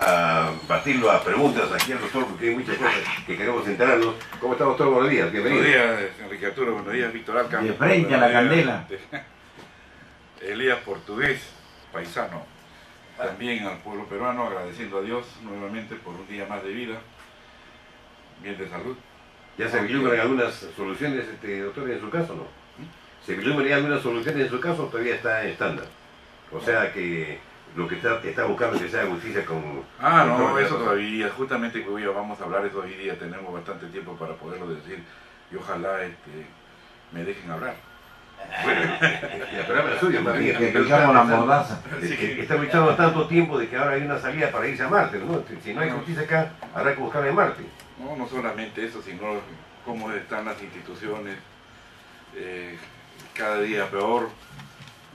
a batirlo a preguntas aquí al doctor, porque hay muchas cosas que queremos enterarnos. ¿Cómo está, doctor? Buenos días, bienvenido. Buenos días, Enrique Arturo, buenos días, Víctor Alca. De frente a la candela. Elías Portugués, paisano. También al pueblo peruano, agradeciendo a Dios nuevamente por un día más de vida, bien de salud. ¿Ya se vislumbran algunas soluciones, doctor, en su caso, no? ¿Se vislumbran algunas soluciones en su caso o todavía está en estándar? O sea que lo que está buscando es que sea justicia con... No, eso todavía, justamente que hoy vamos a hablar eso hoy día, tenemos bastante tiempo para poderlo decir y ojalá me dejen hablar. Bueno, el programa es suyo, más bien. Que picamos la mordaza. Está luchando tanto tiempo de que ahora hay una salida para irse a Marte, ¿no? Si no hay justicia acá, habrá que buscarla en Marte. No, no solamente eso, sino cómo están las instituciones, cada día peor,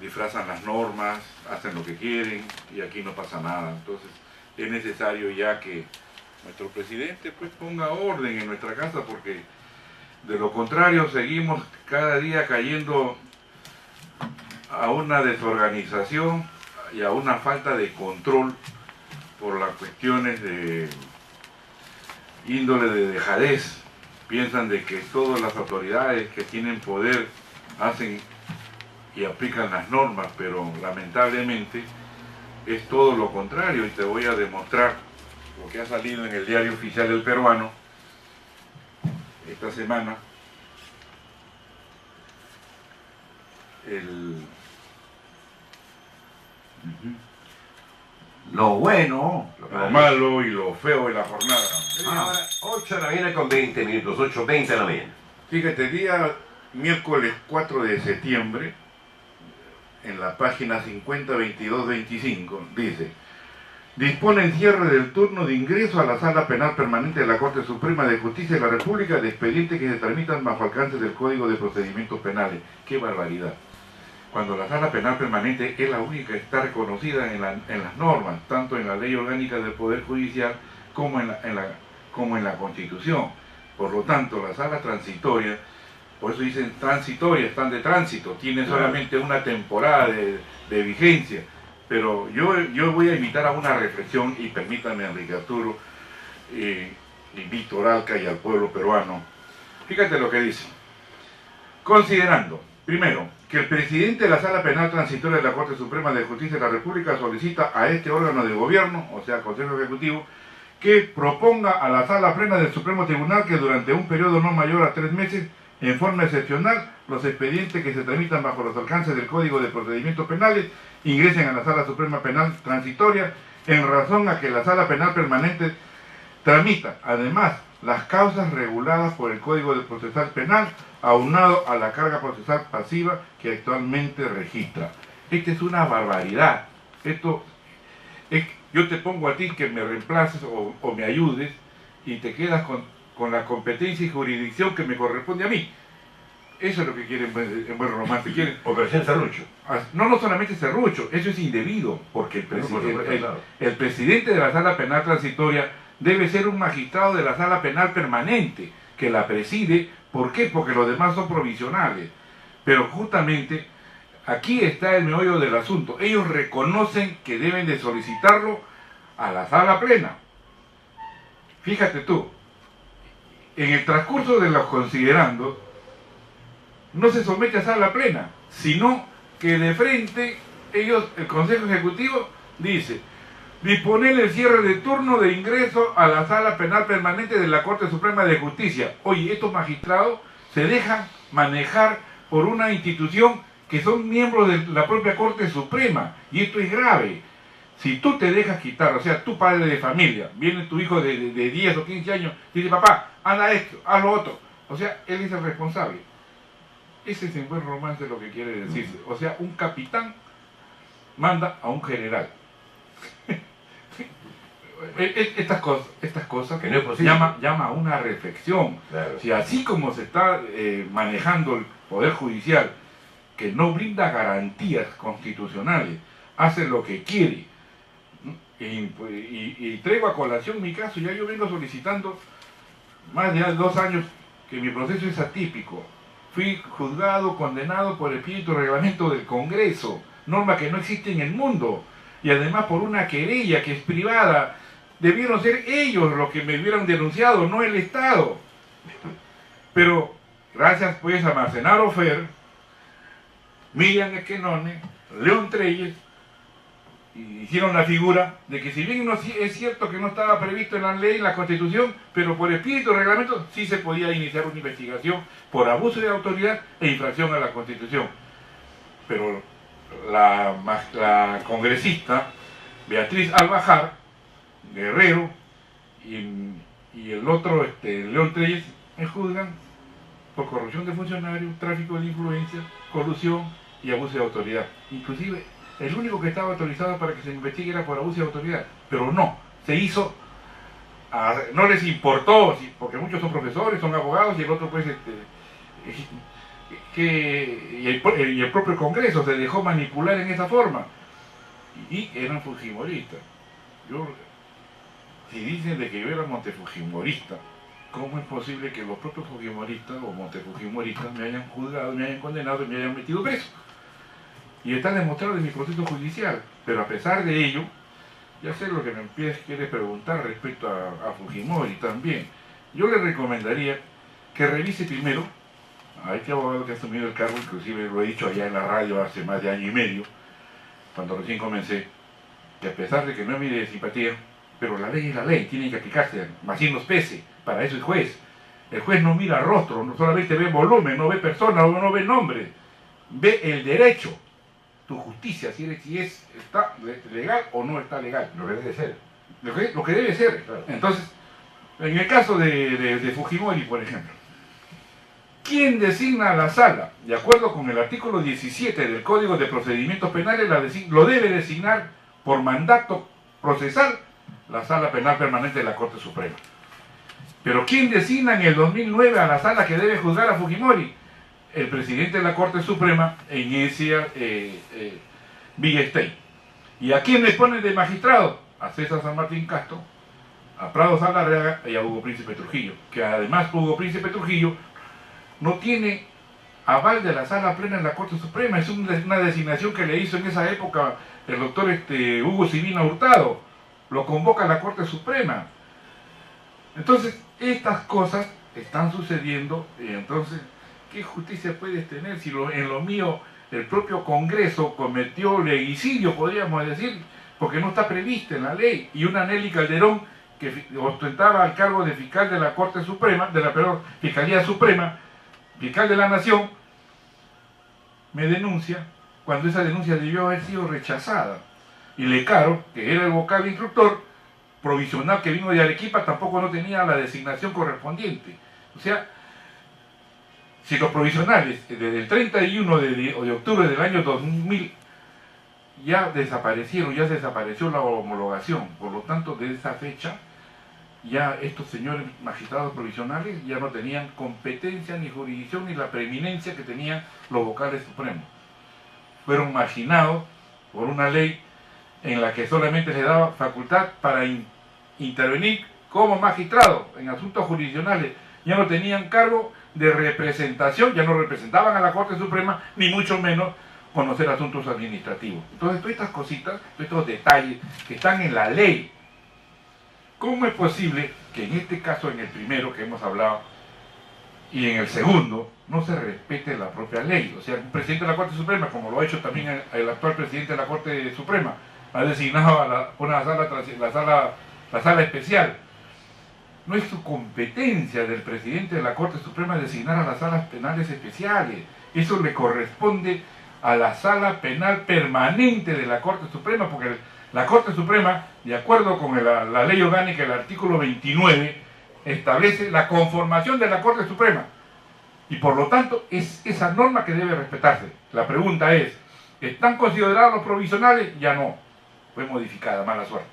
disfrazan las normas, hacen lo que quieren y aquí no pasa nada. Entonces es necesario ya que nuestro presidente pues ponga orden en nuestra casa, porque de lo contrario seguimos cada día cayendo a una desorganización y a una falta de control por las cuestiones de índole de dejadez. Piensan de que todas las autoridades que tienen poder hacen y aplican las normas, pero lamentablemente es todo lo contrario, y te voy a demostrar lo que ha salido en el diario oficial del peruano esta semana. Lo bueno, Lo malo y lo feo de la jornada. Ahora, 8 de la mañana con 20 minutos, 8:20 de la mañana. Fíjate, día miércoles 4 de septiembre, en la página 502225, dice: dispone el cierre del turno de ingreso a la Sala Penal Permanente de la Corte Suprema de Justicia de la República de expedientes que se tramitan bajo alcance del Código de Procedimientos Penales. ¡Qué barbaridad! Cuando la Sala Penal Permanente es la única que está reconocida en las normas, tanto en la Ley Orgánica del Poder Judicial como en la Constitución. Por lo tanto, la Sala Transitoria, por eso dicen transitoria, están de tránsito, tienen solamente una temporada de vigencia. Pero yo voy a invitar a una reflexión, y permítanme, Enrique Arturo, y Víctor Alca y al pueblo peruano. Fíjate lo que dice. Considerando, primero, que el presidente de la Sala Penal Transitoria de la Corte Suprema de Justicia de la República solicita a este órgano de gobierno, o sea, Consejo Ejecutivo, que proponga a la Sala Plena del Supremo Tribunal que durante un periodo no mayor a 3 meses, en forma excepcional, los expedientes que se tramitan bajo los alcances del Código de Procedimientos Penales ingresen a la Sala Suprema Penal Transitoria, en razón a que la Sala Penal Permanente tramita, además, las causas reguladas por el Código de Procesal Penal, aunado a la carga procesal pasiva que actualmente registra. Esta es una barbaridad. Yo te pongo a ti que me reemplaces o me ayudes, y te quedas con la competencia y jurisdicción que me corresponde a mí. Eso es lo que quieren en buen romance. Quieren Operación Serrucho. no solamente serrucho, eso es indebido, porque el presidente de la Sala Penal Transitoria debe ser un magistrado de la Sala Penal Permanente, que la preside. ¿Por qué? Porque los demás son provisionales. Pero justamente aquí está el meollo del asunto. Ellos reconocen que deben de solicitarlo a la Sala Plena. Fíjate tú, en el transcurso de los considerandos, no se somete a Sala Plena, sino que de frente ellos, el Consejo Ejecutivo, dice: disponer el cierre de turno de ingreso a la Sala Penal Permanente de la Corte Suprema de Justicia. Oye, estos magistrados se dejan manejar por una institución que son miembros de la propia Corte Suprema, y esto es grave. Si tú te dejas quitar, o sea, tu padre de familia, viene tu hijo de 10 o 15 años, y dice: papá, haz esto, haz lo otro. O sea, él es el responsable. Ese es en buen romance lo que quiere decirse. O sea, un capitán manda a un general. Estas cosas que no es posible. llama a una reflexión. Claro. Si así como se está manejando el Poder Judicial, que no brinda garantías constitucionales, hace lo que quiere, y traigo a colación mi caso. Ya yo vengo solicitando más de 2 años que mi proceso es atípico. Fui juzgado, condenado por el espíritu reglamento del Congreso, norma que no existe en el mundo, y además por una querella que es privada, debieron ser ellos los que me hubieran denunciado, no el Estado. Pero gracias pues a Marcenaro Fer, Miriam Esquenone, León Treyes, hicieron la figura de que si bien no es cierto que no estaba previsto en la ley, en la Constitución, pero por espíritu y reglamento sí se podía iniciar una investigación por abuso de autoridad e infracción a la Constitución. Pero la congresista Beatriz Albajar, Guerrero y el otro León Treyes me juzgan por corrupción de funcionarios, tráfico de influencia, colusión y abuso de autoridad. Inclusive el único que estaba autorizado para que se investigue era por abuso de autoridad, pero no, se hizo, no les importó, porque muchos son profesores, son abogados, y el otro pues, y el propio Congreso se dejó manipular en esa forma, y eran fujimoristas. Si dicen de que yo era montefujimorista, ¿cómo es posible que los propios fujimoristas o montefujimoristas me hayan juzgado, me hayan condenado y me hayan metido preso? Y está demostrado en mi proceso judicial, pero a pesar de ello, ya sé lo que me quiere preguntar respecto a Fujimori también. Yo le recomendaría que revise primero a este abogado que ha asumido el cargo, inclusive lo he dicho allá en la radio hace más de año y medio, cuando recién comencé, que a pesar de que no es mi de simpatía, pero la ley es la ley, tiene que aplicarse, más bien nos pese, para eso es juez. El juez no mira rostro, no solamente ve volumen, no ve persona, no ve nombre, ve el derecho, tu justicia, si está legal o no está legal. Lo que debe ser. Lo que debe ser. Claro. Entonces, en el caso de Fujimori, por ejemplo, ¿quién designa a la sala? De acuerdo con el artículo 17 del Código de Procedimientos Penales, lo debe designar por mandato procesal la Sala Penal Permanente de la Corte Suprema. Pero ¿quién designa en el 2009 a la sala que debe juzgar a Fujimori? El presidente de la Corte Suprema en ese Villa Stein. ¿Y a quién le ponen de magistrado? A César San Martín Castro, a Prado Saldarriaga y a Hugo Príncipe Trujillo, que además Hugo Príncipe Trujillo no tiene aval de la Sala Plena en la Corte Suprema, es una designación que le hizo en esa época el doctor Hugo Sibina Hurtado, lo convoca a la Corte Suprema. Entonces, estas cosas están sucediendo, y entonces, ¿qué justicia puedes tener si en lo mío el propio Congreso cometió leguicidio, podríamos decir, porque no está prevista en la ley? Y una Nelly Calderón, que ostentaba el cargo de fiscal de la Corte Suprema, Fiscalía Suprema, fiscal de la Nación, me denuncia cuando esa denuncia debió haber sido rechazada. Y Lecaro, que era el vocal instructor provisional que vino de Arequipa, tampoco no tenía la designación correspondiente. O sea, si los provisionales desde el 31 de octubre del año 2000 ya desaparecieron, ya desapareció la homologación, por lo tanto de esa fecha ya estos señores magistrados provisionales ya no tenían competencia ni jurisdicción ni la preeminencia que tenían los vocales supremos. Fueron marginados por una ley en la que solamente les daba facultad para intervenir como magistrados en asuntos jurisdiccionales. Ya no tenían cargo de representación, ya no representaban a la Corte Suprema, ni mucho menos conocer asuntos administrativos. Entonces, todas estas cositas, todos estos detalles que están en la ley, ¿cómo es posible que en este caso, en el primero que hemos hablado, y en el segundo, no se respete la propia ley? O sea, un presidente de la Corte Suprema, como lo ha hecho también el actual presidente de la Corte Suprema, ha designado a la sala especial. No es su competencia del presidente de la Corte Suprema designar a las salas penales especiales. Eso le corresponde a la Sala Penal Permanente de la Corte Suprema, porque la Corte Suprema, de acuerdo con la ley orgánica, el artículo 29, establece la conformación de la Corte Suprema. Y por lo tanto, es esa norma que debe respetarse. La pregunta es, ¿están considerados los provisionales? Ya no. Fue modificada, mala suerte.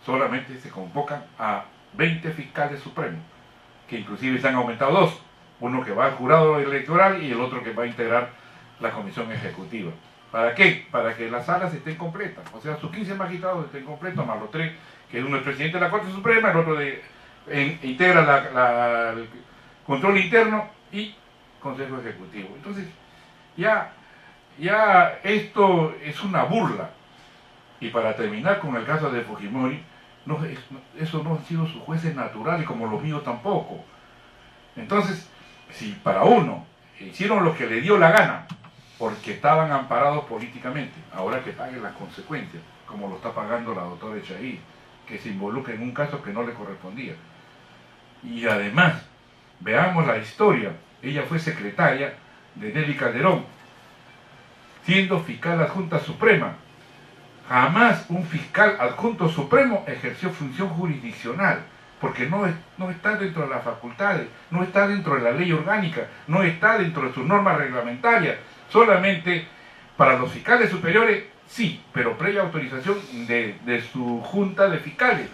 Solamente se convocan a 20 fiscales supremos, que inclusive se han aumentado 2, uno que va al jurado electoral y el otro que va a integrar la comisión ejecutiva. ¿Para qué? Para que las salas estén completas, o sea, sus 15 magistrados estén completos, más los 3, que uno es presidente de la Corte Suprema, el otro integra el control interno y consejo ejecutivo. Entonces, ya esto es una burla. Y para terminar con el caso de Fujimori, Eso no han sido sus jueces naturales, como los míos tampoco. Entonces, si para uno hicieron lo que le dio la gana, porque estaban amparados políticamente, ahora que paguen las consecuencias, como lo está pagando la doctora Echaí, que se involucra en un caso que no le correspondía. Y además, veamos la historia. Ella fue secretaria de Nelly Calderón, siendo fiscal adjunta suprema. Jamás un fiscal adjunto supremo ejerció función jurisdiccional, porque no está dentro de las facultades, no está dentro de la ley orgánica, no está dentro de sus normas reglamentarias. Solamente para los fiscales superiores, sí, pero previa autorización de su junta de fiscales,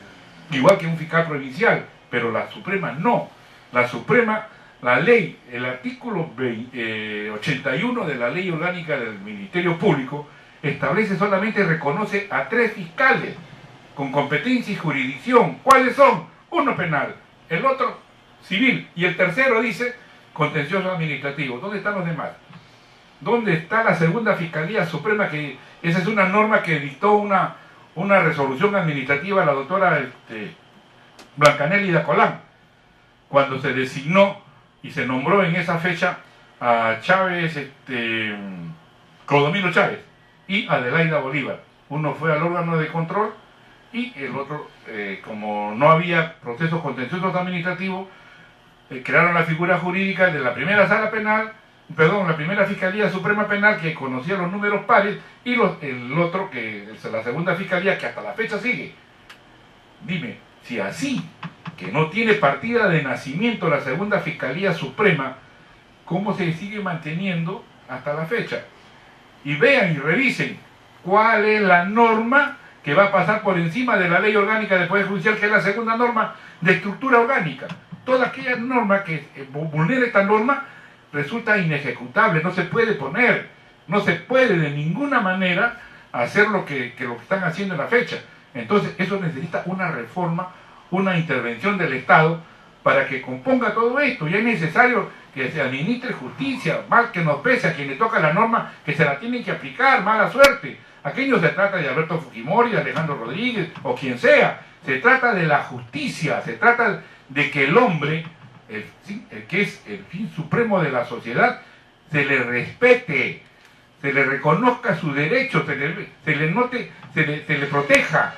igual que un fiscal provincial, pero la Suprema no. La Suprema, la ley, el artículo 81 de la ley orgánica del Ministerio Público, establece solamente, reconoce a 3 fiscales con competencia y jurisdicción. ¿Cuáles son? Uno penal, el otro civil, y el tercero dice contencioso administrativo. ¿Dónde están los demás? ¿Dónde está la segunda Fiscalía Suprema? Que esa es una norma que dictó una resolución administrativa la doctora Blancanelli Dacolán, cuando se designó y se nombró en esa fecha a Chávez, Clodomiro Chávez y Adelaida Bolívar. Uno fue al órgano de control y el otro, como no había procesos contenciosos administrativos, crearon la figura jurídica de la primera sala penal, la primera Fiscalía Suprema Penal, que conocía los números pares, y el otro, que es la segunda Fiscalía, que hasta la fecha sigue. Dime, si así, que no tiene partida de nacimiento la segunda Fiscalía Suprema, ¿cómo se sigue manteniendo hasta la fecha? Y vean y revisen cuál es la norma que va a pasar por encima de la ley orgánica del Poder Judicial, que es la segunda norma de estructura orgánica. Toda aquella norma que vulnera esta norma resulta inejecutable, no se puede poner, no se puede de ninguna manera hacer lo que están haciendo en la fecha. Entonces eso necesita una reforma, una intervención del Estado para que componga todo esto. Y es necesario que se administre justicia, mal que nos pese a quien le toca la norma, que se la tienen que aplicar, mala suerte. Aquí no se trata de Alberto Fujimori, de Alejandro Rodríguez o quien sea, se trata de la justicia, se trata de que el hombre, el que es el fin supremo de la sociedad, se le respete, se le reconozca su derecho, se le proteja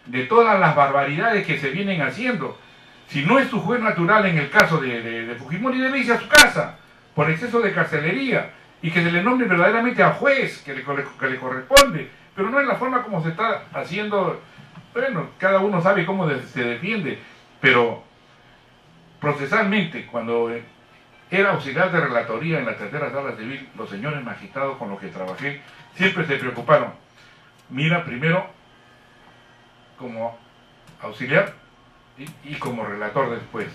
de todas las barbaridades que se vienen haciendo. Si no es su juez natural en el caso de Fujimori, debe irse a su casa por exceso de carcelería y que se le nombre verdaderamente al juez que le corresponde, pero no en la forma como se está haciendo. Bueno, cada uno sabe cómo se defiende, pero procesalmente, cuando era auxiliar de relatoría en la tercera sala civil, los señores magistrados con los que trabajé siempre se preocuparon. Mira, primero como auxiliar y como relator después.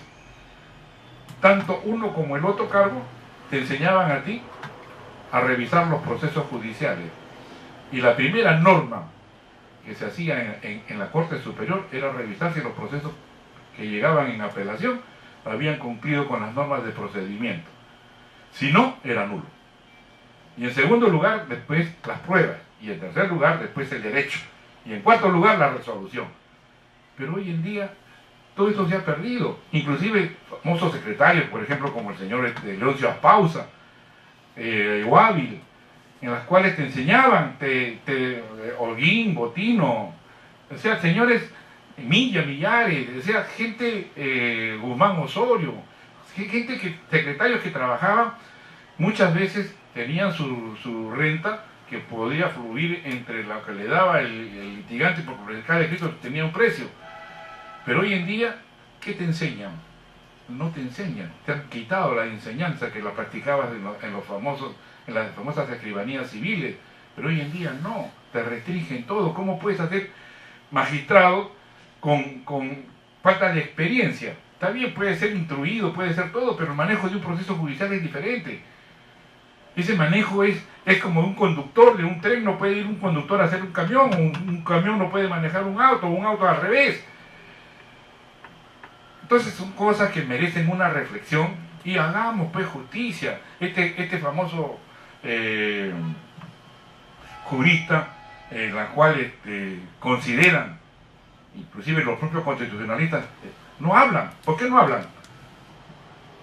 Tanto uno como el otro cargo te enseñaban a ti a revisar los procesos judiciales. Y la primera norma que se hacía en la Corte Superior era revisar si los procesos que llegaban en apelación habían cumplido con las normas de procedimiento. Si no, era nulo. Y en segundo lugar, después las pruebas. Y en tercer lugar, después el derecho. Y en cuarto lugar, la resolución. Pero hoy en día, todo esto se ha perdido. Inclusive, famosos secretarios, por ejemplo, como el señor Leoncio Aspausa, Guávil, en las cuales te enseñaban, Holguín, Botino, o sea, señores Millares, o sea, gente, Guzmán Osorio, secretarios que trabajaban, muchas veces tenían su renta que podía fluir entre lo que le daba el litigante, porque cada escrito tenía un precio. Pero hoy en día, ¿qué te enseñan? No te enseñan, te han quitado la enseñanza que la practicabas en las famosas escribanías civiles, pero hoy en día no, te restringen todo. ¿Cómo puedes hacer magistrado con falta de experiencia? Está bien, puede ser instruido, puede ser todo, pero el manejo de un proceso judicial es diferente. Ese manejo es como un conductor de un tren. No puede ir un conductor a hacer un camión, o un camión no puede manejar un auto al revés. Entonces son cosas que merecen una reflexión y hagamos pues justicia. Este famoso jurista, la cual consideran inclusive los propios constitucionalistas, no hablan. ¿Por qué no hablan?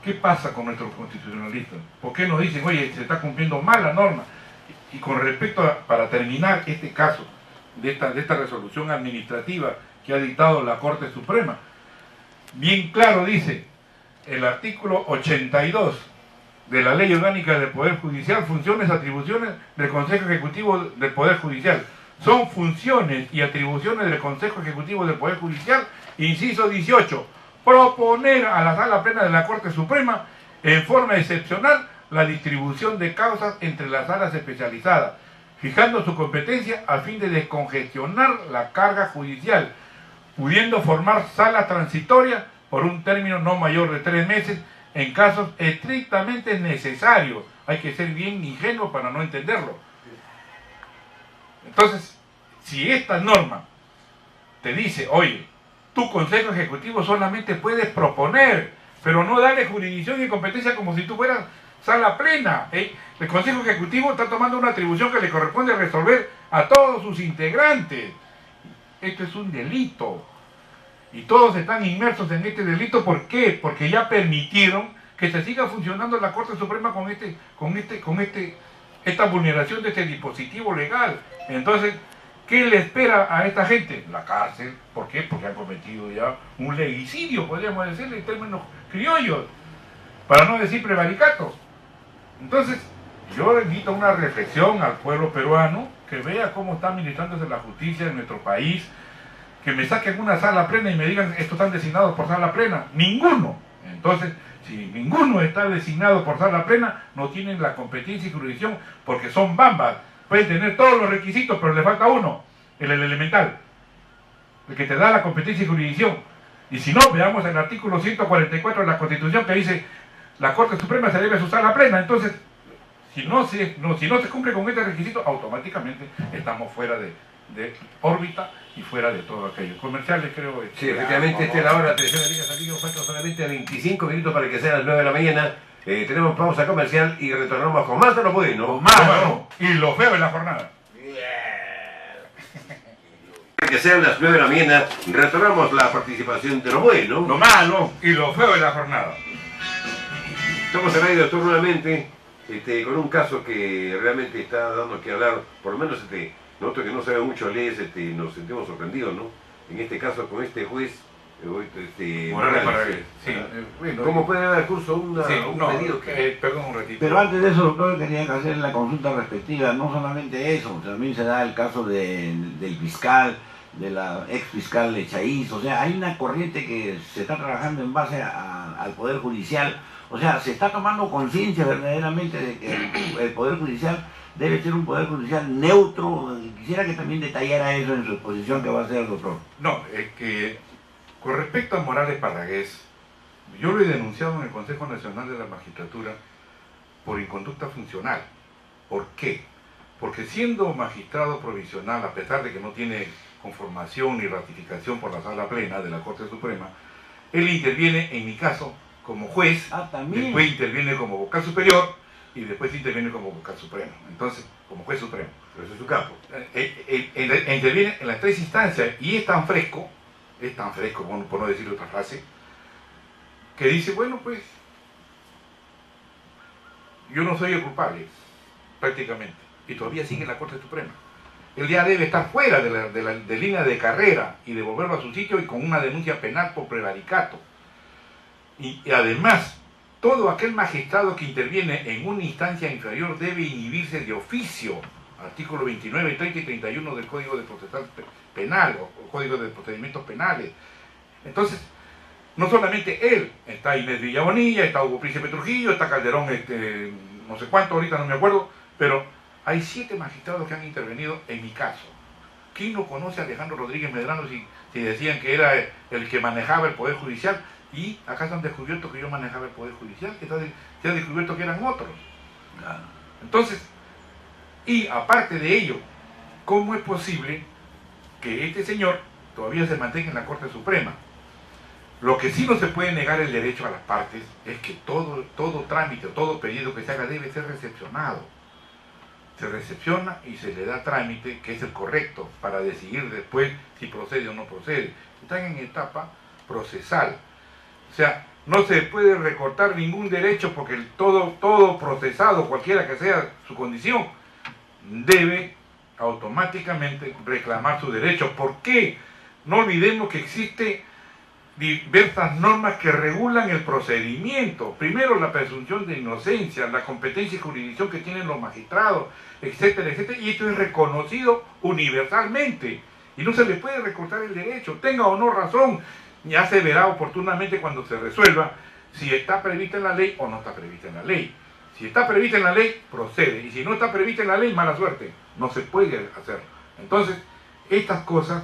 ¿Qué pasa con nuestros constitucionalistas? ¿Por qué nos dicen, oye, se está cumpliendo mal la norma? Y con respecto a, para terminar este caso de esta resolución administrativa que ha dictado la Corte Suprema, bien claro dice el artículo 82 de la Ley Orgánica del Poder Judicial, funciones y atribuciones del Consejo Ejecutivo del Poder Judicial. Son funciones y atribuciones del Consejo Ejecutivo del Poder Judicial, inciso 18, proponer a la Sala Plena de la Corte Suprema, en forma excepcional, la distribución de causas entre las salas especializadas, fijando su competencia a fin de descongestionar la carga judicial, pudiendo formar salas transitorias por un término no mayor de 3 meses, en casos estrictamente necesarios. Hay que ser bien ingenuo para no entenderlo. Entonces, si esta norma te dice, oye, tu Consejo Ejecutivo solamente puede proponer, pero no darle jurisdicción y competencia como si tú fueras Sala Plena. El Consejo Ejecutivo está tomando una atribución que le corresponde resolver a todos sus integrantes. Esto es un delito. Y todos están inmersos en este delito. ¿Por qué? Porque ya permitieron que se siga funcionando la Corte Suprema con esta vulneración de este dispositivo legal. Entonces, ¿qué le espera a esta gente? La cárcel. ¿Por qué? Porque han cometido ya un leguicidio, podríamos decirle en términos criollos, para no decir prevaricato. Entonces, yo le invito a una reflexión al pueblo peruano, que vea cómo está administrándose la justicia en nuestro país, que me saquen una sala plena y me digan, estos están designados por sala plena. Ninguno. Entonces, si ninguno está designado por sala plena, no tienen la competencia y jurisdicción, porque son bambas. Pueden tener todos los requisitos, pero le falta uno, el elemental, el que te da la competencia y jurisdicción. Y si no, veamos el artículo 144 de la Constitución, que dice, la Corte Suprema se debe a su sala plena. Entonces, si no se cumple con este requisito, automáticamente estamos fuera de órbita y fuera de todo aquello. Comerciales, creo. Sí, efectivamente, esta es la hora de atención de Liga Salido. Faltan solamente 25 minutos para que sean las 9 de la mañana. Tenemos pausa comercial y retornamos con más de lo bueno. Con más, ¿no? Y lo feo en la jornada. Que sean las 9 de la mañana, retornamos la participación de lo bueno. Lo malo y lo feo en la jornada. Estamos en Radio Doctor nuevamente, con un caso que realmente está dando que hablar, por lo menos nosotros que no sabemos mucho leyes, nos sentimos sorprendidos, ¿no? En este caso con este juez, Morales Parragués. Sí, bueno, ¿cómo puede dar curso un pedido que... perdón un ratito. Pero antes de eso, doctor, tenía que hacer la consulta respectiva. No solamente eso, también se da el caso del fiscal, de la ex fiscal de Chaís. O sea, hay una corriente que se está trabajando en base al Poder Judicial. O sea, se está tomando conciencia verdaderamente de que el Poder Judicial debe ser un Poder Judicial neutro. Quisiera que también detallara eso en su exposición que va a hacer el doctor. No, es que con respecto a Morales Parragués, yo lo he denunciado en el Consejo Nacional de la Magistratura por inconducta funcional. ¿Por qué? Porque siendo magistrado provisional, a pesar de que no tiene conformación ni ratificación por la Sala Plena de la Corte Suprema, él interviene, en mi caso, como juez, después interviene como vocal superior y después interviene como vocal supremo. Entonces, como juez supremo. Pero eso es su campo. Interviene en las 3 instancias y es tan fresco, bueno, por no decir otra frase, que dice, bueno, pues, yo no soy el culpable, prácticamente, y todavía sigue en la Corte Suprema. Él ya debe estar fuera de línea de carrera y devolverlo a su sitio y con una denuncia penal por prevaricato. Y además, todo aquel magistrado que interviene en una instancia inferior debe inhibirse de oficio, artículo 29, 30 y 31 del Código de Procesal Penal o Código de Procedimientos Penales. Entonces, no solamente él, está Inés Villabonilla, está Hugo Príncipe Trujillo, está Calderón, no sé cuánto, ahorita no me acuerdo, pero hay 7 magistrados que han intervenido en mi caso. ¿Quién no conoce a Alejandro Rodríguez Medrano si decían que era el que manejaba el Poder Judicial? Y acá se han descubierto que yo manejaba el Poder Judicial, que se han descubierto que eran otros. Entonces, y aparte de ello, ¿cómo es posible que este señor todavía se mantenga en la Corte Suprema? Lo que sí no se puede negar el derecho a las partes es que todo trámite o todo pedido que se haga debe ser recepcionado. se recepciona y se le da trámite, que es el correcto, para decidir después si procede o no procede. Están en etapa procesal. O sea, no se puede recortar ningún derecho porque todo procesado, cualquiera que sea su condición, debe automáticamente reclamar su derecho. ¿Por qué? No olvidemos que existen diversas normas que regulan el procedimiento. Primero, la presunción de inocencia, la competencia y jurisdicción que tienen los magistrados, etcétera, etcétera. Y esto es reconocido universalmente. Y no se le puede recortar el derecho, tenga o no razón. Ya se verá oportunamente cuando se resuelva si está prevista en la ley o no está prevista en la ley. Si está prevista en la ley, procede. Y si no está prevista en la ley, mala suerte. No se puede hacer. Entonces, estas cosas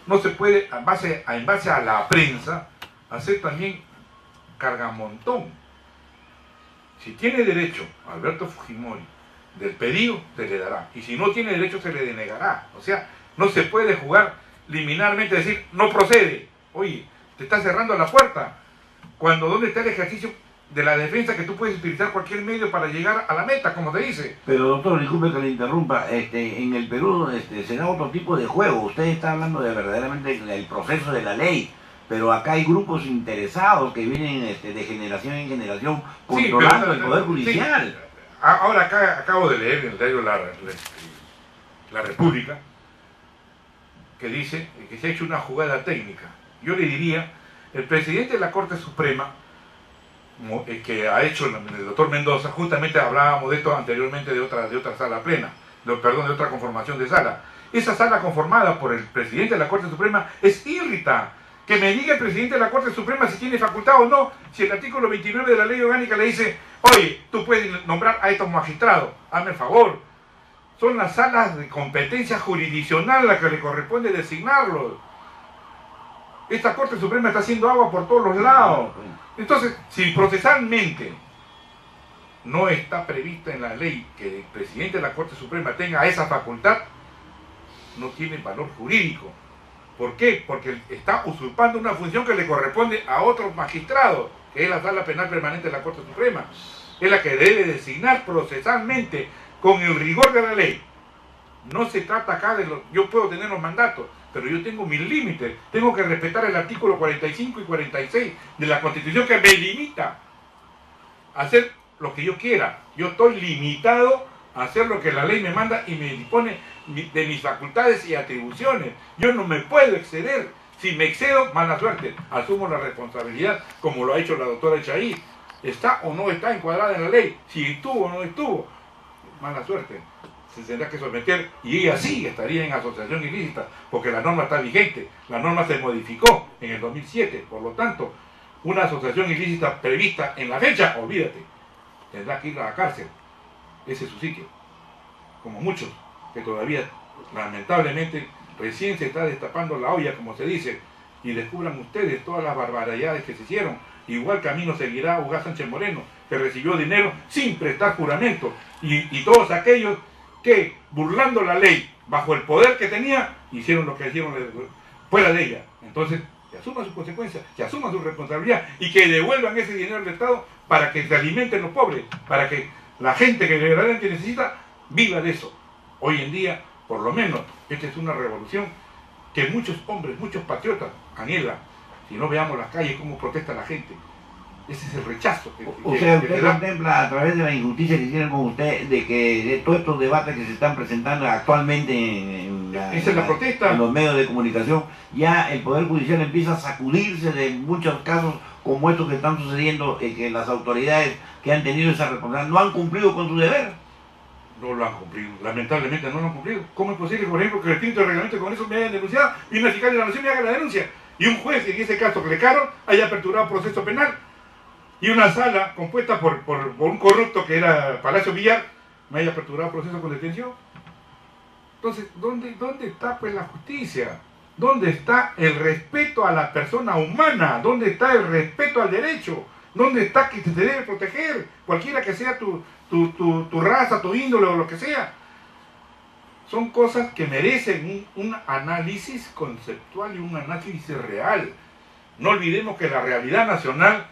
no se puede, en base a la prensa, hacer también cargamontón. Si tiene derecho Alberto Fujimori del pedido, se le dará. Y si no tiene derecho, se le denegará. O sea, no se puede jugar liminalmente, decir, no procede. Oye, te está cerrando la puerta. Cuando, ¿dónde está el ejercicio de la defensa que tú puedes utilizar cualquier medio para llegar a la meta, como te dice? Pero doctor, disculpe que le interrumpa, en el Perú se da otro tipo de juego. Usted está hablando de verdaderamente el proceso de la ley, pero acá hay grupos interesados que vienen de generación en generación controlando el Poder Judicial. Sí. Ahora acá acabo de leer en el diario La República que dice que se ha hecho una jugada técnica. Yo le diría, el presidente de la Corte Suprema, que ha hecho el doctor Mendoza, justamente hablábamos de esto anteriormente de otra sala plena, de otra conformación de sala. Esa sala conformada por el presidente de la Corte Suprema es írrita. Que me diga el presidente de la Corte Suprema si tiene facultad o no, si el artículo 29 de la ley orgánica le dice, oye, tú puedes nombrar a estos magistrados, hazme el favor. Son las salas de competencia jurisdiccional las que le corresponde designarlos. Esta Corte Suprema está haciendo agua por todos los lados. Entonces, si procesalmente no está prevista en la ley que el presidente de la Corte Suprema tenga esa facultad, no tiene valor jurídico. ¿Por qué? Porque está usurpando una función que le corresponde a otros magistrados, que es la Sala Penal Permanente de la Corte Suprema. Es la que debe designar procesalmente con el rigor de la ley. No se trata acá de yo puedo tener los mandatos, pero yo tengo mis límites. Tengo que respetar el artículo 45 y 46 de la Constitución que me limita a hacer lo que yo quiera. Yo estoy limitado a hacer lo que la ley me manda y me dispone de mis facultades y atribuciones. Yo no me puedo exceder. Si me excedo, mala suerte. Asumo la responsabilidad, como lo ha hecho la doctora Echaí. ¿Está o no está encuadrada en la ley? Si estuvo o no estuvo, mala suerte. Se tendrá que someter y ella sí estaría en asociación ilícita, porque la norma está vigente. La norma se modificó en el 2007. Por lo tanto, una asociación ilícita prevista en la fecha, olvídate, tendrá que ir a la cárcel. Ese es su sitio. Como muchos que todavía, lamentablemente, recién se está destapando la olla, como se dice, y descubran ustedes todas las barbaridades que se hicieron. Igual camino seguirá Ugaz Sánchez Moreno, que recibió dinero sin prestar juramento, y todos aquellos que, burlando la ley, bajo el poder que tenía, hicieron lo que hicieron fuera de ella. Entonces, que asuman sus consecuencias, que asuman su responsabilidad y que devuelvan ese dinero al Estado para que se alimenten los pobres, para que la gente que verdaderamente necesita viva de eso. Hoy en día, por lo menos, esta es una revolución que muchos hombres, muchos patriotas anhelan. Si no, veamos las calles, cómo protesta la gente. Ese es el rechazo. Usted contempla a través de la injusticia que tienen con usted, de que de todos estos debates que se están presentando actualmente en los medios de comunicación, ya el Poder Judicial empieza a sacudirse de muchos casos como estos que están sucediendo, que las autoridades que han tenido esa responsabilidad no han cumplido con su deber. No lo han cumplido, lamentablemente no lo han cumplido. ¿Cómo es posible, por ejemplo, que el quinto reglamento de Congreso me hayan denunciado y una fiscal de la Nación me haga la denuncia? Y un juez, en ese caso Clecaro, haya aperturado proceso penal. Y una sala compuesta por un corrupto que era Palacio Villar, me haya aperturado proceso con detención. Entonces, ¿dónde está pues la justicia? ¿Dónde está el respeto a la persona humana? ¿Dónde está el respeto al derecho? ¿Dónde está que te debe proteger? Cualquiera que sea tu raza, tu índole o lo que sea. Son cosas que merecen un análisis conceptual y un análisis real. No olvidemos que la realidad nacional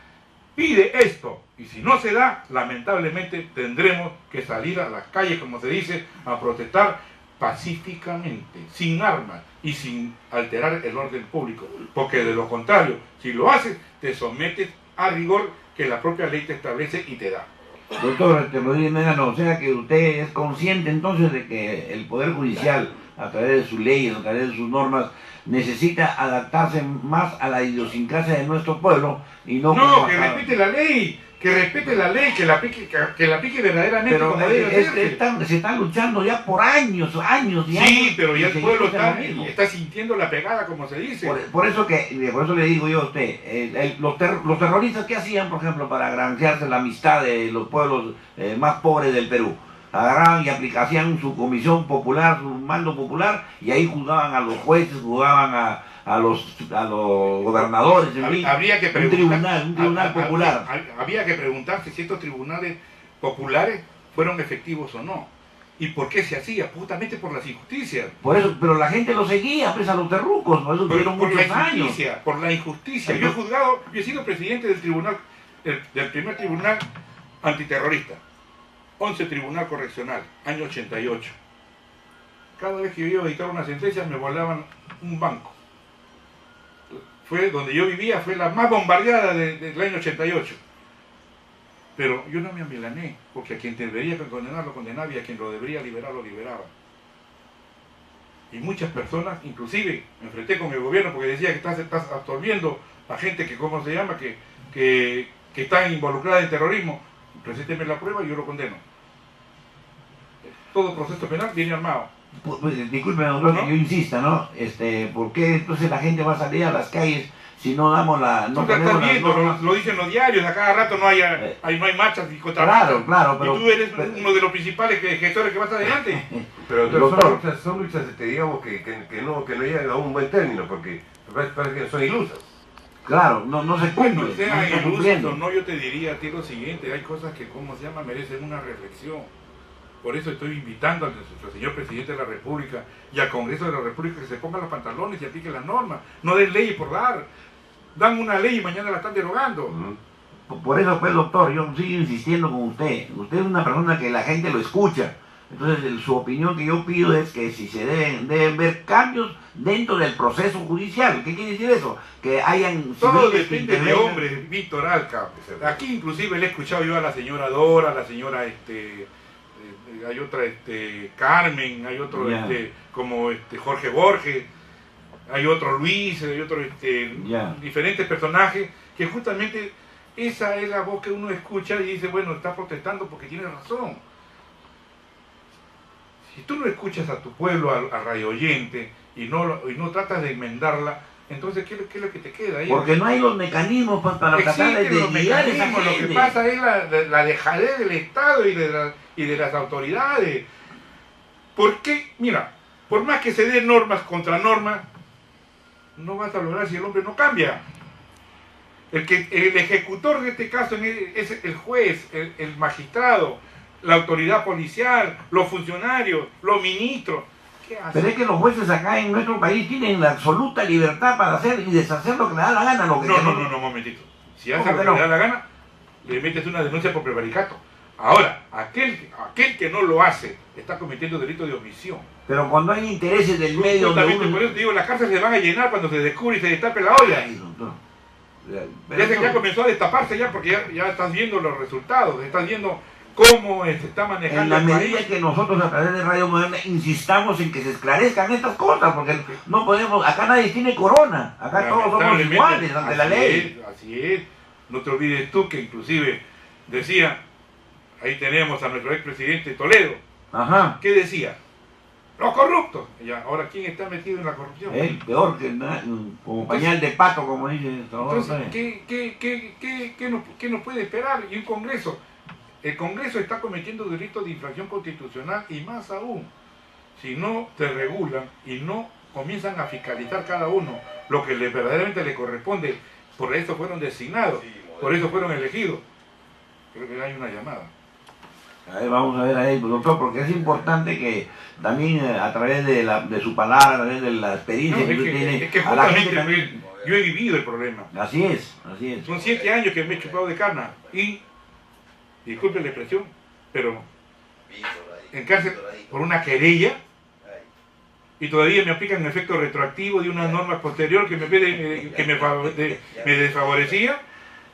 pide esto, y si no se da, lamentablemente tendremos que salir a las calles, como se dice, a protestar pacíficamente, sin armas y sin alterar el orden público, porque de lo contrario, si lo haces, te sometes a rigor que la propia ley te establece y te da. Doctor Rodríguez Méndano, o sea que usted es consciente entonces de que el Poder Judicial, a través de sus leyes, a través de sus normas, necesita adaptarse más a la idiosincrasia de nuestro pueblo y no... No, que respete la ley, que la aplique verdaderamente. Pero como debe hacerse. se están luchando ya por años y años. Sí, pero ya y el pueblo seguimos está sintiendo la pegada, como se dice. Por eso le digo yo a usted, los terroristas, ¿qué hacían, por ejemplo, para granjearse la amistad de los pueblos más pobres del Perú? Agarraban y hacían su comisión popular, su mando popular, y ahí juzgaban a los jueces, juzgaban a los gobernadores, en fin, Habría que un tribunal popular. Había que preguntarse si estos tribunales populares fueron efectivos o no. ¿Y por qué se hacía? Justamente por las injusticias. Por eso, pero la gente lo seguía, pues, a los terrucos, por eso tuvieron muchos años. Por la injusticia. Yo he sido presidente del tribunal, del primer tribunal antiterrorista. 11 Tribunal Correccional, año 88. Cada vez que yo iba a dictar una sentencia me volaban un banco. Fue donde yo vivía, fue la más bombardeada del año 88. Pero yo no me amilané, porque a quien debería condenar lo condenaba y a quien lo debería liberar lo liberaba. Y muchas personas, inclusive, me enfrenté con el gobierno porque decía que estás absorbiendo a gente que, ¿cómo se llama?, que está involucrada en terrorismo. Presénteme la prueba y yo lo condeno. Todo proceso penal viene armado. Disculpe, doctor, ¿No? que yo insista, ¿no? ¿Por qué entonces la gente va a salir a las calles si no damos la... Tú te estás viendo, lo dicen los diarios, a cada rato no hay marchas y contramarchas. Claro, pero... Y tú eres uno de los principales gestores que vas adelante. Pero Doctor, son luchas digamos, que no llegan a un buen término, porque parece que son ilusas. Claro, no se cumple. Bueno, sea no se está iluso cumpliendo. o no, yo te diría a ti lo siguiente, hay cosas que, ¿cómo se llama?, merecen una reflexión. Por eso estoy invitando a nuestro señor Presidente de la República y al Congreso de la República que se pongan los pantalones y apliquen las normas. No den leyes por dar. Dan una ley y mañana la están derogando. Por eso, pues, doctor, yo sigo insistiendo con usted. Usted es una persona que la gente lo escucha. Entonces, su opinión que yo pido es que si se deben ver cambios dentro del proceso judicial. ¿Qué quiere decir eso? Que hayan... Todo civiles que depende de intervengan. hombres, Víctor Alca. Aquí inclusive le he escuchado yo a la señora Dora, a la señora hay otra Carmen, hay otro Ya. como Jorge Borges, hay otro Luis, hay otro Ya. diferentes personajes que justamente esa es la voz que uno escucha y dice, bueno, está protestando porque tiene razón. Si tú no escuchas a tu pueblo, al radio oyente, y no tratas de enmendarla, entonces, ¿qué es lo que te queda ahí? Porque no hay los mecanismos para tratar de Existen los guiar a esa mecanismos, lo gente. que pasa es la dejadez del Estado y de las autoridades. ¿Por qué? Mira, por más que se den normas contra normas, no vas a lograr si el hombre no cambia. El ejecutor de este caso es el juez, el magistrado, la autoridad policial, los funcionarios, los ministros. ¿Qué hacen? Pero es que los jueces acá en nuestro país tienen la absoluta libertad para hacer y deshacer lo que le da la gana. Lo que No, momentito. Si hace lo que le da la gana, le metes una denuncia por prevaricato. Ahora, aquel que no lo hace está cometiendo delito de omisión. Pero cuando hay intereses del medio... Justamente por eso te digo, las cárceles se van a llenar cuando se descubre y se destape la olla. Ay, doctor. Ya comenzó a destaparse ya porque ya estás viendo los resultados, estás viendo cómo se está En manejando la el medida país. que nosotros a través de Radio Moderna insistamos en que se esclarezcan estas cosas, porque no podemos, acá nadie tiene corona, acá todos somos Lamentablemente, iguales ante la ley. Así es. No te olvides tú que inclusive decía, ahí tenemos a nuestro expresidente Toledo, Ajá. ¿qué decía? Los corruptos. Ya, ahora, ¿quién está metido en la corrupción? Él, peor que como pañal de pato, como dice Entonces, Salvador. ¿qué nos puede esperar? Y un Congreso. El Congreso está cometiendo delitos de infracción constitucional y más aún, si no te regulan y no comienzan a fiscalizar cada uno lo que verdaderamente le corresponde, por eso fueron designados, por eso fueron elegidos. Creo que hay una llamada. A ver, vamos a ver ahí, doctor, porque es importante que también a través de su palabra, a través de la experiencia No, que es usted que tiene, a la gente justamente, también Yo he vivido el problema. Así es, así es. Son 7 años que me he chupado de cana y, disculpe la expresión, pero en cárcel por una querella y todavía me aplican efecto retroactivo de una norma posterior que me desfavorecía.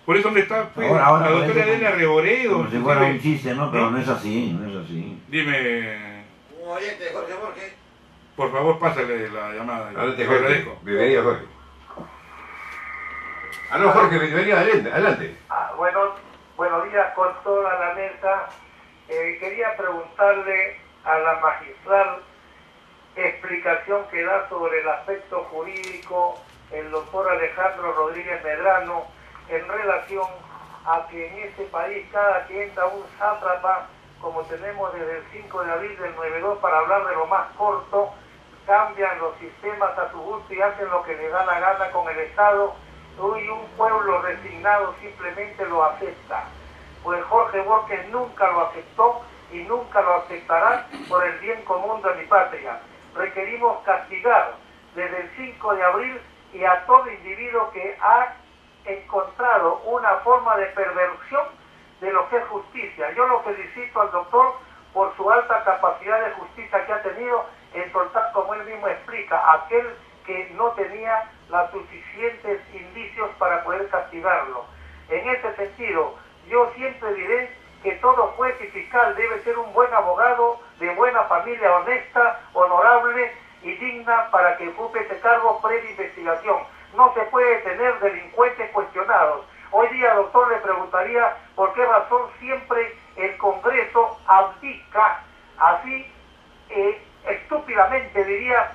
Por eso me está ahora la doctora Elena Reboredo. Como si fuera un chiste, ¿no? Pero no es así, no es así. Dime, Un oyente de Jorge. por favor, pásale la llamada. Adelante, Te Jorge. agradezco. Bienvenido, Jorge. No, Jorge, bienvenido, adelante. Buenos días con toda la mesa. Quería preguntarle a la magistrada explicación que da sobre el aspecto jurídico el doctor Alejandro Rodríguez Medrano en relación a que en este país cada que entra un sátrapa, como tenemos desde el 5 de abril del 92 para hablar de lo más corto, cambian los sistemas a su gusto y hacen lo que les da la gana con el Estado, y un pueblo resignado simplemente lo acepta. Pues Jorge Borges nunca lo aceptó y nunca lo aceptará por el bien común de mi patria. Requerimos castigar desde el 5 de abril y a todo individuo que ha encontrado una forma de perversión de lo que es justicia. Yo lo felicito al doctor por su alta capacidad de justicia que ha tenido en soltar, como él mismo explica, aquel que no tenía los suficientes indicios para poder castigarlo. En ese sentido, yo siempre diré que todo juez y fiscal debe ser un buen abogado, de buena familia, honesta, honorable y digna para que ocupe ese cargo previa investigación. No se puede tener delincuentes cuestionados. Hoy día, doctor, le preguntaría por qué razón siempre el Congreso abdica, así estúpidamente diría,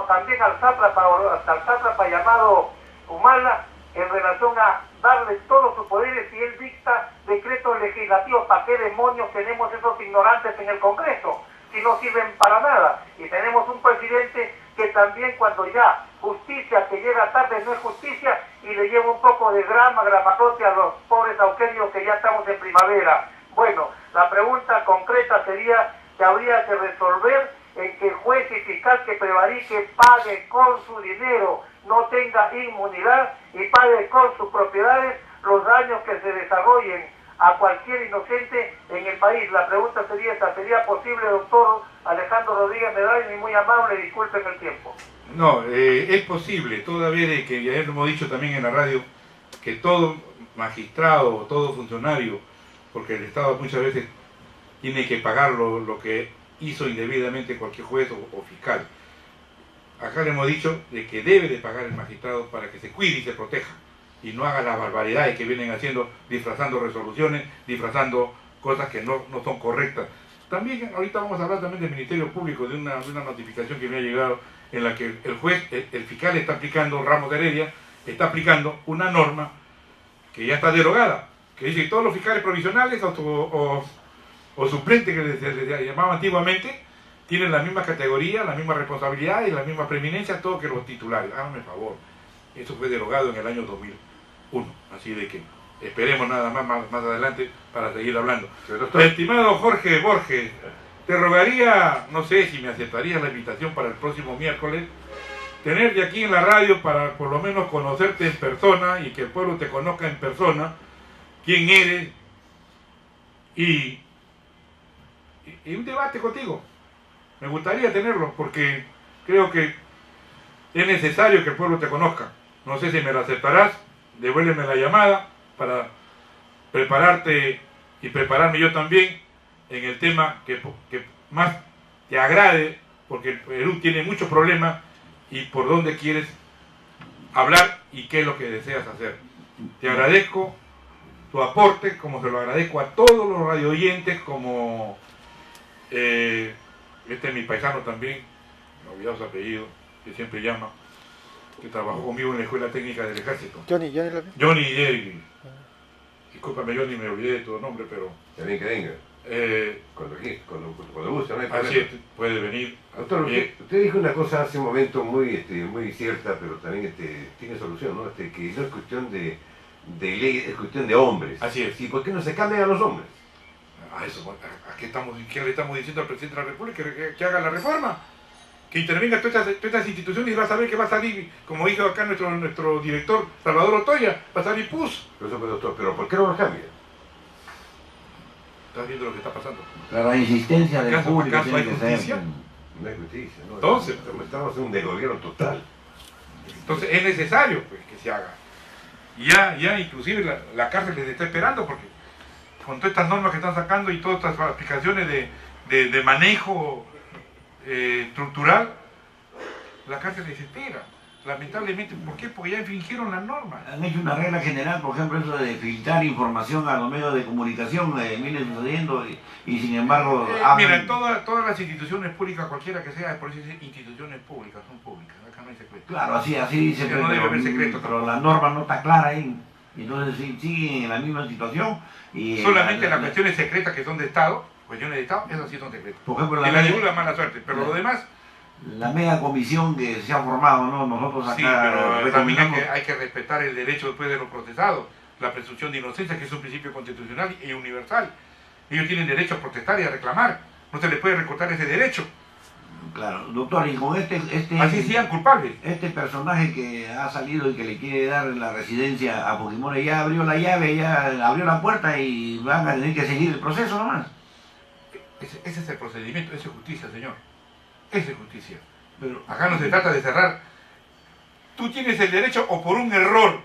también al sátrapa llamado Humala, en relación a darle todos sus poderes y él dicta decretos legislativos. ¿Para qué demonios tenemos esos ignorantes en el Congreso si no sirven para nada? Y tenemos un presidente que también, cuando ya justicia que llega tarde no es justicia, y le lleva un poco de gramacote a los pobres auquerios que ya estamos en primavera. Bueno, la pregunta concreta sería que habría que resolver en que el juez y fiscal que prevarique pague con su dinero, no tenga inmunidad y pague con sus propiedades los daños que se desarrollen a cualquier inocente en el país. La pregunta sería esta: ¿sería posible, doctor Alejandro Rodríguez Medrano? Y muy amable, disculpen el tiempo. No, es posible, toda vez de que ya hemos dicho también en la radio que todo magistrado, todo funcionario, porque el Estado muchas veces tiene que pagar lo que hizo indebidamente cualquier juez o fiscal. Acá le hemos dicho de que debe de pagar el magistrado para que se cuide y se proteja y no haga las barbaridades que vienen haciendo, disfrazando resoluciones, disfrazando cosas que no son correctas. También ahorita vamos a hablar también del Ministerio Público, de una notificación que me ha llegado en la que el juez, el fiscal está aplicando, Ramos de Heredia, está aplicando una norma que ya está derogada, que dice que todos los fiscales provisionales o suplentes, que se llamaba antiguamente, tienen la misma categoría, la misma responsabilidad y la misma preeminencia, todo que los titulares. Háganme favor, eso fue derogado en el año 2001, así de que esperemos nada más adelante para seguir hablando. Estimado Jorge Borges, te rogaría, no sé si me aceptarías la invitación para el próximo miércoles, tenerte aquí en la radio para por lo menos conocerte en persona y que el pueblo te conozca en persona, quién eres, y un debate contigo. Me gustaría tenerlo porque creo que es necesario que el pueblo te conozca. No sé si me lo aceptarás, devuélveme la llamada para prepararte y prepararme yo también en el tema que más te agrade, porque el Perú tiene muchos problemas y por dónde quieres hablar y qué es lo que deseas hacer. Te agradezco tu aporte, como se lo agradezco a todos los radioyentes, como este es mi paisano también, me he olvidado su apellido, que siempre llama, que trabajó conmigo en la Escuela Técnica del Ejército. Johnny Jerry. Discúlpame, Johnny, me olvidé de tu nombre, pero... También que venga. Cuando guste, no hay problema. Así es, puede venir. Doctor, usted dijo una cosa hace un momento muy cierta, pero también tiene solución, ¿no? Que no es cuestión de ley, es cuestión de hombres. Así es. ¿Y por qué no se cambian a los hombres? ¿A qué le estamos diciendo al presidente de la República? ¿Que haga la reforma? que intervenga todas estas instituciones y vas a ver que va a salir, como dijo acá nuestro director Salvador Otoya, va a salir PUS. Pero ¿por qué no lo cambia? ¿Estás viendo lo que está pasando? La insistencia del público ¿Acaso hay tiene que ser. justicia? No hay justicia, ¿no? Entonces, estamos en un desgobierno total. Entonces es necesario pues, que se haga. Ya inclusive la cárcel les está esperando porque con todas estas normas que están sacando y todas estas aplicaciones de manejo estructural, la cárcel les espera. Lamentablemente, ¿por qué? Porque ya infringieron las normas. Han hecho una regla general, por ejemplo, eso de filtrar información a los medios de comunicación, viene sucediendo y sin embargo... Mira, en todas las instituciones públicas, cualquiera que sea, por eso dice instituciones públicas, son públicas, acá no hay secreto. Claro, así dice, no debe haber secreto pero tampoco. la norma no está clara ahí. Entonces siguen en la misma situación. Y solamente las cuestiones secretas que son de Estado, cuestiones de Estado, esas sí son secretas. Por ejemplo, la divulga mala suerte, pero lo demás... La mega comisión que se ha formado, ¿no? Nosotros acá... Sí, pero también recomendamos... hay que respetar el derecho después de los procesados, la presunción de inocencia, que es un principio constitucional y universal. Ellos tienen derecho a protestar y a reclamar, no se les puede recortar ese derecho. Claro, doctor, y con así sean culpables. Este personaje que ha salido y que le quiere dar la residencia a Fujimori ya abrió la llave, ya abrió la puerta y van a tener que seguir el proceso nomás. Ese es el procedimiento, esa es justicia, señor. Esa es justicia. Pero acá no se trata de cerrar. Tú tienes el derecho, o por un error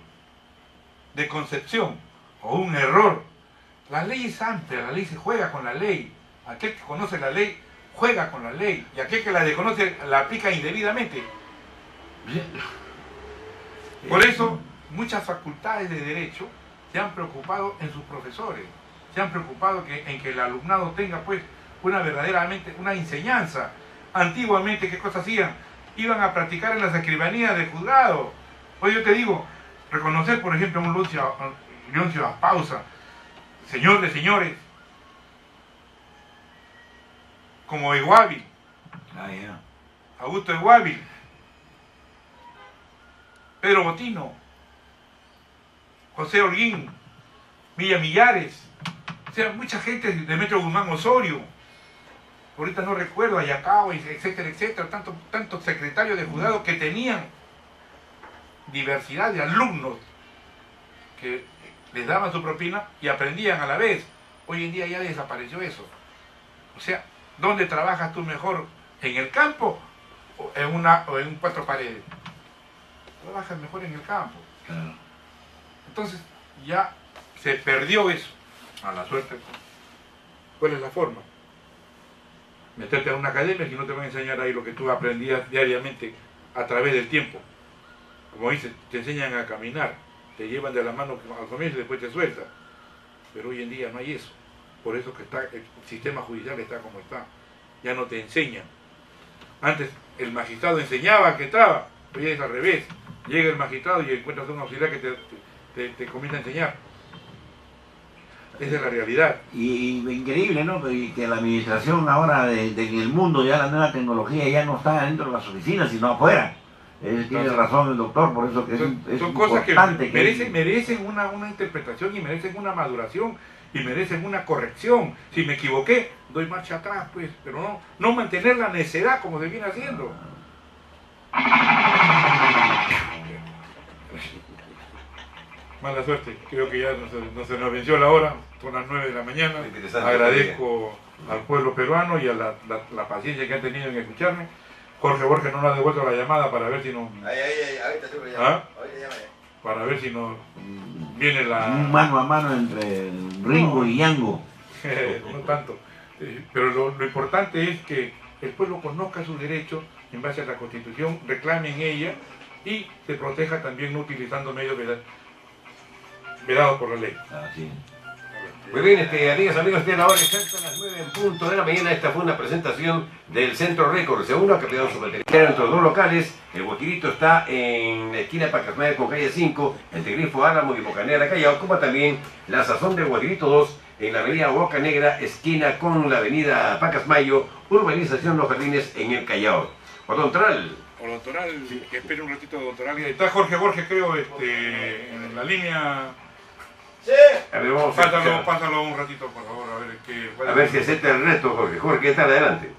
de concepción, o un error. La ley es amplia, la ley se juega con la ley. Aquel que conoce la ley, juega con la ley. Y aquel que la desconoce, la aplica indebidamente. Por eso, muchas facultades de derecho se han preocupado en sus profesores. Se han preocupado en que el alumnado tenga, pues, verdaderamente una enseñanza. Antiguamente, ¿qué cosas hacían? Iban a practicar en las escribanías del juzgado. Hoy yo te digo, reconocer, por ejemplo, a un Leoncio Aspausa, señor de señores, como Eguábil, Augusto Eguábil, Pedro Botino, José Holguín, Milla Millares, o sea, mucha gente de Metro Guzmán Osorio, ahorita no recuerdo, Ayacao, etcétera, etcétera, tantos secretarios de juzgado que tenían diversidad de alumnos que les daban su propina y aprendían a la vez. Hoy en día ya desapareció eso. O sea, ¿dónde trabajas tú mejor? ¿En el campo o en cuatro paredes? Trabajas mejor en el campo. Claro. Entonces ya se perdió eso. A la suerte. ¿Cuál es la forma? Meterte a una academia que no te van a enseñar ahí lo que tú aprendías diariamente a través del tiempo. Como dices, te enseñan a caminar, te llevan de la mano al comienzo y después te sueltan. Pero hoy en día no hay eso. Por eso que el sistema judicial está como está. Ya no te enseñan. Antes el magistrado enseñaba al que entraba, hoy es al revés. Llega el magistrado y encuentras un auxiliar que te comienza a enseñar. Esa es la realidad. Y increíble, ¿no? Y que la administración ahora en el mundo, ya la nueva tecnología ya no está dentro de las oficinas, sino afuera. Tiene razón el doctor, por eso que son cosas que merecen una interpretación y merecen una maduración y merecen una corrección. Si me equivoqué, doy marcha atrás, pues, pero no mantener la necedad como se viene haciendo. Mala suerte, creo que ya se nos venció la hora, son las 9 de la mañana. Agradezco al pueblo peruano y a la paciencia que han tenido en escucharme. Jorge Borges no nos ha devuelto la llamada para ver si nos... ahorita se lo llamo. Para ver si nos viene la... Un mano a mano entre Ringo y Yango. No tanto. Pero lo importante es que el pueblo conozca sus derechos en base a la Constitución, reclame en ella y se proteja también no utilizando medios vedados por la ley. Así. Muy bien, amigas, amigos, de la hora exacta, a las 9 en punto de la mañana. Esta fue una presentación del Centro Récord. Segundo ha cambiado su material entre los dos locales. El Guajirito está en la esquina de Pacasmayo con calle 5, entre Grifo Álamo y Bocanera Callao, como también la Sazón del Guajirito 2 en la avenida Boca Negra, esquina con la avenida Pacasmayo, urbanización Los Jardines en el Callao. Odontoral. Odontoral, que espere un ratito de Odontoral. Está Jorge Borges, creo, en la línea. Sí. A ver, vamos Pásalo un ratito, por favor, a ver a ver si acepta el reto, Jorge. Jorge, ¿qué tal? Adelante.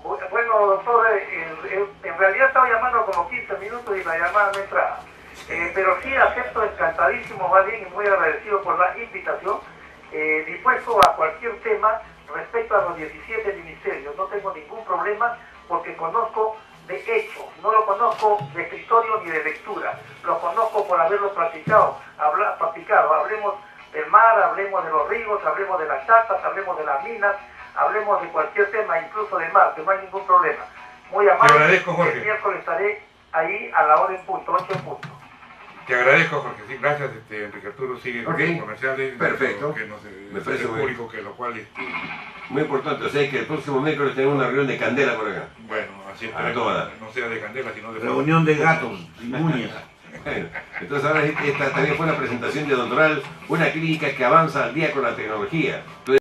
Bueno, doctor, el En realidad estaba llamando como 15 minutos y la llamada no entraba. Pero sí acepto encantadísimo, más bien, y muy agradecido por la invitación, dispuesto a cualquier tema respecto a los 17 ministerios. No tengo ningún problema porque conozco de hecho, no lo conozco de escritorio ni de lectura, lo conozco por haberlo practicado. Hablemos del mar, hablemos de los ríos, hablemos de las chatas, hablemos de las minas, hablemos de cualquier tema, incluso de mar, que no hay ningún problema. Muy amable. Te agradezco, Jorge. El miércoles estaré ahí a la hora en punto, 8 en punto. Te agradezco, Jorge. Sí, gracias, Enrique Arturo. Sigue con los comerciales. Perfecto. Que no se, me parece muy público, que lo cual muy importante. O sea que el próximo miércoles tenemos una reunión de candela por acá. Bueno, así es. No sea de candela, sino de reunión de gatos, sin uñas. Bueno, entonces ahora esta también fue la presentación de Don Doral, una clínica que avanza al día con la tecnología.